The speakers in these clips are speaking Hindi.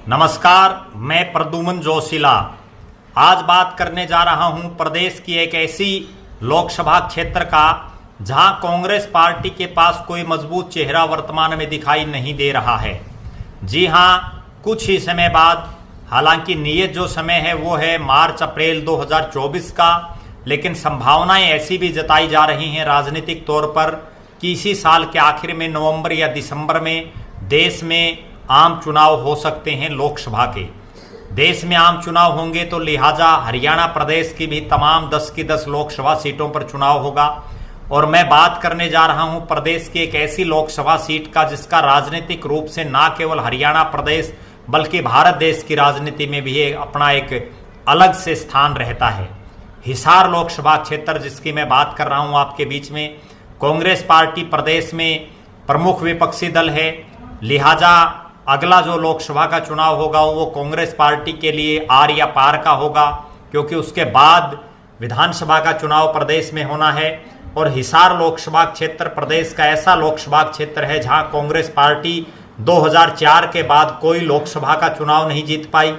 नमस्कार, मैं प्रद्युमन जोशीला आज बात करने जा रहा हूं प्रदेश की एक ऐसी लोकसभा क्षेत्र का जहां कांग्रेस पार्टी के पास कोई मजबूत चेहरा वर्तमान में दिखाई नहीं दे रहा है। जी हां, कुछ ही समय बाद, हालांकि नियत जो समय है वो है मार्च अप्रैल 2024 का, लेकिन संभावनाएं ऐसी भी जताई जा रही हैं राजनीतिक तौर पर कि इसी साल के आखिर में नवंबर या दिसंबर में देश में आम चुनाव हो सकते हैं। लोकसभा के देश में आम चुनाव होंगे तो लिहाजा हरियाणा प्रदेश की भी तमाम 10 की 10 लोकसभा सीटों पर चुनाव होगा। और मैं बात करने जा रहा हूं प्रदेश की एक ऐसी लोकसभा सीट का जिसका राजनीतिक रूप से ना केवल हरियाणा प्रदेश बल्कि भारत देश की राजनीति में भी अपना एक अलग से स्थान रहता है। हिसार लोकसभा क्षेत्र जिसकी मैं बात कर रहा हूं आपके बीच में, कांग्रेस पार्टी प्रदेश में प्रमुख विपक्षी दल है, लिहाजा अगला जो लोकसभा का चुनाव होगा वो कांग्रेस पार्टी के लिए आर या पार का होगा, क्योंकि उसके बाद विधानसभा का चुनाव प्रदेश में होना है। और हिसार लोकसभा क्षेत्र प्रदेश का ऐसा लोकसभा क्षेत्र है जहां कांग्रेस पार्टी 2004 के बाद कोई लोकसभा का चुनाव नहीं जीत पाई।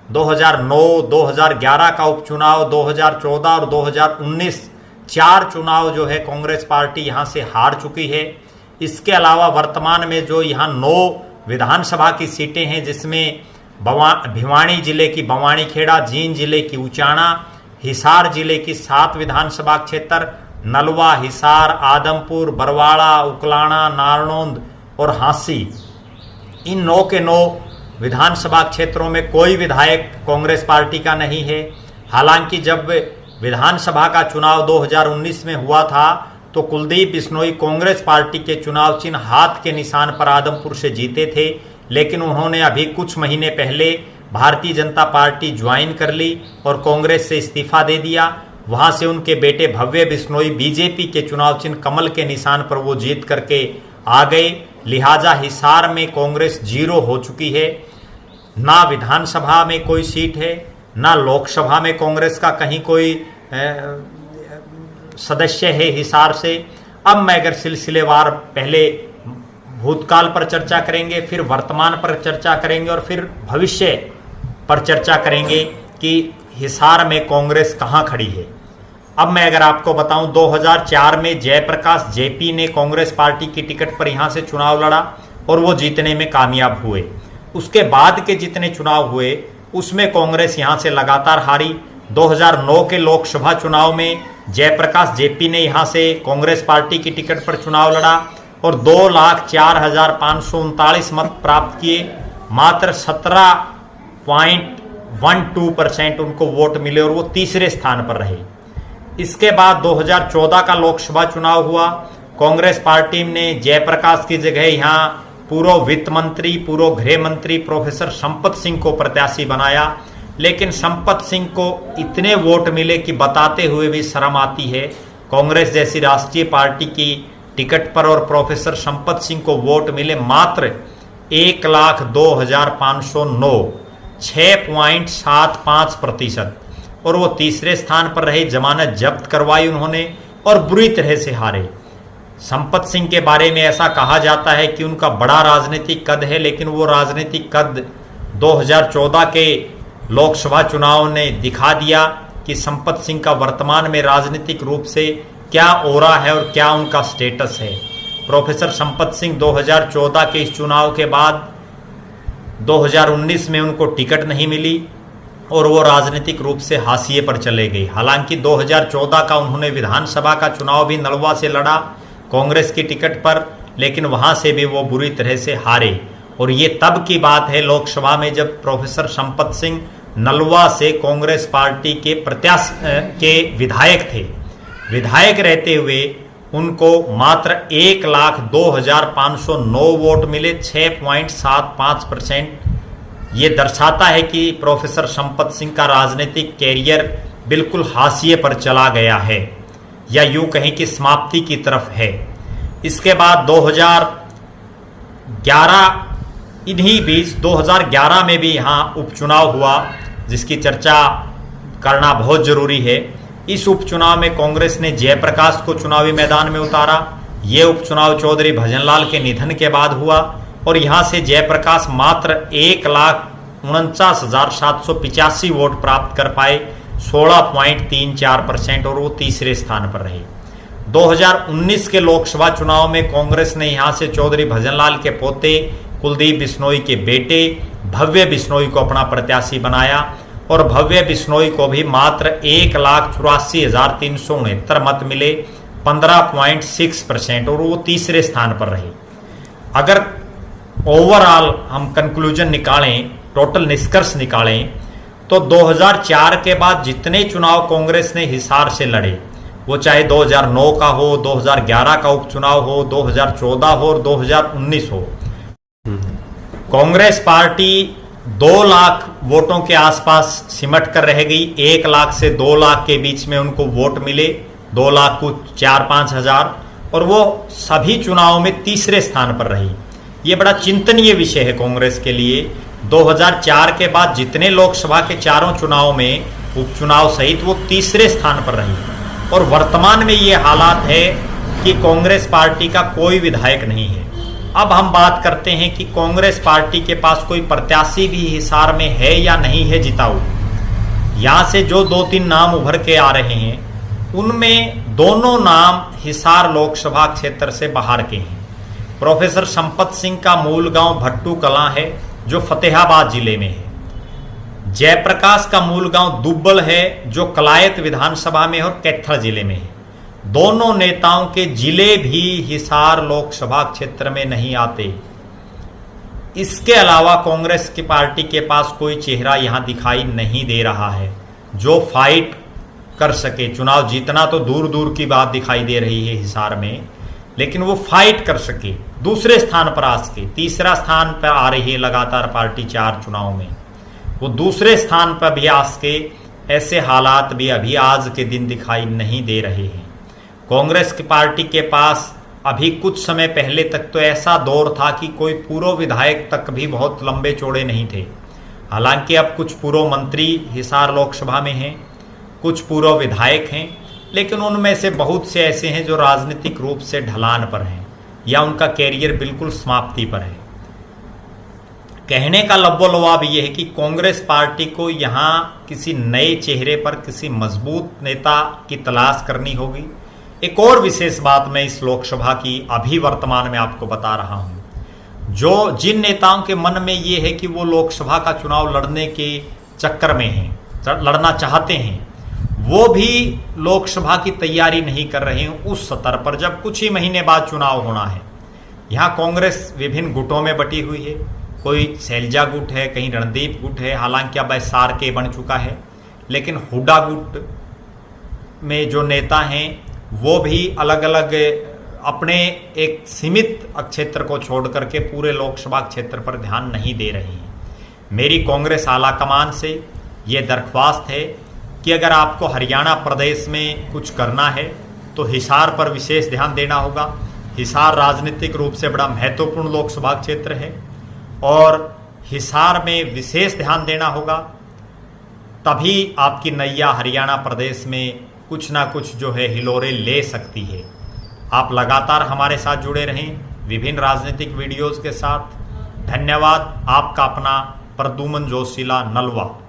2009, 2011 का उपचुनाव, 2014 और 2019 4 चुनाव जो है कांग्रेस पार्टी यहां से हार चुकी है। इसके अलावा वर्तमान में जो यहाँ 9 विधानसभा की सीटें हैं जिसमें भिवानी जिले की बवानी खेड़ा, जींद जिले की उचाना, हिसार जिले की 7 विधानसभा क्षेत्र, नलवा, हिसार, आदमपुर, बरवाड़ा, उकलाना, नारनौंद और हांसी, इन 9 के 9 विधानसभा क्षेत्रों में कोई विधायक कांग्रेस पार्टी का नहीं है। हालांकि जब विधानसभा का चुनाव 2019 में हुआ था तो कुलदीप बिश्नोई कांग्रेस पार्टी के चुनाव चिन्ह हाथ के निशान पर आदमपुर से जीते थे, लेकिन उन्होंने अभी कुछ महीने पहले भारतीय जनता पार्टी ज्वाइन कर ली और कांग्रेस से इस्तीफा दे दिया। वहां से उनके बेटे भव्य बिश्नोई बीजेपी के चुनाव चिन्ह कमल के निशान पर वो जीत करके आ गए। लिहाजा हिसार में कांग्रेस 0 हो चुकी है। ना विधानसभा में कोई सीट है, ना लोकसभा में कांग्रेस का कहीं कोई सदस्य है हिसार से। अब मैं अगर सिलसिलेवार पहले भूतकाल पर चर्चा करेंगे, फिर वर्तमान पर चर्चा करेंगे और फिर भविष्य पर चर्चा करेंगे कि हिसार में कांग्रेस कहां खड़ी है। अब मैं अगर आपको बताऊं, 2004 में जयप्रकाश जेपी ने कांग्रेस पार्टी की टिकट पर यहां से चुनाव लड़ा और वो जीतने में कामयाब हुए। उसके बाद के जितने चुनाव हुए उसमें कांग्रेस यहां से लगातार हारी। 2009 के लोकसभा चुनाव में जयप्रकाश जेपी ने यहां से कांग्रेस पार्टी की टिकट पर चुनाव लड़ा और 2,04,539 मत प्राप्त किए। मात्र 17.12% उनको वोट मिले और वो तीसरे स्थान पर रहे। इसके बाद 2014 का लोकसभा चुनाव हुआ। कांग्रेस पार्टी ने जयप्रकाश की जगह यहां पूर्व वित्त मंत्री, पूर्व गृह मंत्री प्रोफेसर संपत सिंह को प्रत्याशी बनाया, लेकिन संपत सिंह को इतने वोट मिले कि बताते हुए भी शर्म आती है। कांग्रेस जैसी राष्ट्रीय पार्टी की टिकट पर और प्रोफेसर संपत सिंह को वोट मिले मात्र 1,02,509, 6.75%, और वो तीसरे स्थान पर रहे। जमानत जब्त करवाई उन्होंने और बुरी तरह से हारे। संपत सिंह के बारे में ऐसा कहा जाता है कि उनका बड़ा राजनीतिक कद है, लेकिन वो राजनीतिक कद 2014 के लोकसभा चुनाव ने दिखा दिया कि संपत सिंह का वर्तमान में राजनीतिक रूप से क्या ओरा है और क्या उनका स्टेटस है। प्रोफेसर संपत सिंह 2014 के इस चुनाव के बाद 2019 में उनको टिकट नहीं मिली और वो राजनीतिक रूप से हाशिए पर चले गए। हालांकि 2014 का उन्होंने विधानसभा का चुनाव भी नलवा से लड़ा कांग्रेस की टिकट पर, लेकिन वहां से भी वो बुरी तरह से हारे। और ये तब की बात है लोकसभा में जब प्रोफेसर संपत सिंह नलवा से कांग्रेस पार्टी के के विधायक थे। विधायक रहते हुए उनको मात्र 1,02,509 वोट मिले, 6.75%। ये दर्शाता है कि प्रोफेसर संपत सिंह का राजनीतिक कैरियर बिल्कुल हाशिए पर चला गया है, या यूं कहें कि समाप्ति की तरफ है। इसके बाद 2011 इन्हीं बीच 2011 में भी यहाँ उपचुनाव हुआ जिसकी चर्चा करना बहुत जरूरी है। इस उपचुनाव में कांग्रेस ने जयप्रकाश को चुनावी मैदान में उतारा। ये उपचुनाव चौधरी भजनलाल के निधन के बाद हुआ और यहाँ से जयप्रकाश मात्र 49,785 वोट प्राप्त कर पाए, 16.34%, और वो तीसरे स्थान पर रहे। 2019 के लोकसभा चुनाव में कांग्रेस ने यहां से चौधरी भजनलाल के पोते कुलदीप बिश्नोई के बेटे भव्य बिश्नोई को अपना प्रत्याशी बनाया, और भव्य बिश्नोई को भी मात्र 1,84,369 मत मिले, 15.6%, और वो तीसरे स्थान पर रहे। अगर ओवरऑल हम कंक्लूजन निकालें, टोटल निष्कर्ष निकालें, तो 2004 के बाद जितने चुनाव कांग्रेस ने हिसार से लड़े, वो चाहे 2009 का हो, 2011 का उपचुनाव हो, 2014 हो और 2019 हो, कांग्रेस पार्टी 2 लाख वोटों के आसपास सिमट कर रह गई। 1 लाख से 2 लाख के बीच में उनको वोट मिले, 2 लाख को 4-5 हजार, और वो सभी चुनावों में तीसरे स्थान पर रही। ये बड़ा चिंतनीय विषय है कांग्रेस के लिए। 2004 के बाद जितने लोकसभा के चारों चुनाव में, उपचुनाव सहित, वो तीसरे स्थान पर रही, और वर्तमान में ये हालात है कि कांग्रेस पार्टी का कोई विधायक नहीं है। अब हम बात करते हैं कि कांग्रेस पार्टी के पास कोई प्रत्याशी भी हिसार में है या नहीं है जिताऊ। यहां से जो 2-3 नाम उभर के आ रहे हैं, उनमें दोनों नाम हिसार लोकसभा क्षेत्र से बाहर के हैं। प्रोफेसर संपत सिंह का मूल गांव भट्टू कलां है, जो फतेहाबाद जिले में है। जयप्रकाश का मूल गांव दुब्बल है, जो कलायत विधानसभा में और कैथल जिले में है। दोनों नेताओं के जिले भी हिसार लोकसभा क्षेत्र में नहीं आते। इसके अलावा कांग्रेस की पार्टी के पास कोई चेहरा यहां दिखाई नहीं दे रहा है जो फाइट कर सके। चुनाव जीतना तो दूर दूर की बात दिखाई दे रही है हिसार में, लेकिन वो फाइट कर सके, दूसरे स्थान पर आ सके। तीसरा स्थान पर आ रही है लगातार पार्टी 4 चुनाव में, वो दूसरे स्थान पर भी आ सके, ऐसे हालात भी अभी आज के दिन दिखाई नहीं दे रहे हैं। कांग्रेस की पार्टी के पास अभी कुछ समय पहले तक तो ऐसा दौर था कि कोई पूर्व विधायक तक भी बहुत लंबे चौड़े नहीं थे। हालांकि अब कुछ पूर्व मंत्री हिसार लोकसभा में हैं, कुछ पूर्व विधायक हैं, लेकिन उनमें से बहुत से ऐसे हैं जो राजनीतिक रूप से ढलान पर हैं या उनका कैरियर बिल्कुल समाप्ति पर है। कहने का लब्बो-लबाब यह है कि कांग्रेस पार्टी को यहाँ किसी नए चेहरे पर, किसी मजबूत नेता की तलाश करनी होगी। एक और विशेष बात मैं इस लोकसभा की अभी वर्तमान में आपको बता रहा हूं, जो जिन नेताओं के मन में ये है कि वो लोकसभा का चुनाव लड़ने के चक्कर में हैं, लड़ना चाहते हैं, वो भी लोकसभा की तैयारी नहीं कर रहे हैं उस स्तर पर जब कुछ ही महीने बाद चुनाव होना है। यहाँ कांग्रेस विभिन्न गुटों में बटी हुई है, कोई शैलजा गुट है, कहीं रणदीप गुट है, हालांकि अब SR के बन चुका है, लेकिन हुड्डा गुट में जो नेता हैं वो भी अलग अलग अपने एक सीमित क्षेत्र को छोड़ करके पूरे लोकसभा क्षेत्र पर ध्यान नहीं दे रहे हैं। मेरी कांग्रेस आलाकमान से ये दरख्वास्त है कि अगर आपको हरियाणा प्रदेश में कुछ करना है तो हिसार पर विशेष ध्यान देना होगा। हिसार राजनीतिक रूप से बड़ा महत्वपूर्ण लोकसभा क्षेत्र है और हिसार में विशेष ध्यान देना होगा, तभी आपकी नैया हरियाणा प्रदेश में कुछ ना कुछ जो है हिलोरे ले सकती है। आप लगातार हमारे साथ जुड़े रहें विभिन्न राजनीतिक वीडियोस के साथ। धन्यवाद। आपका अपना प्रद्युमन जोशीला, नलवा।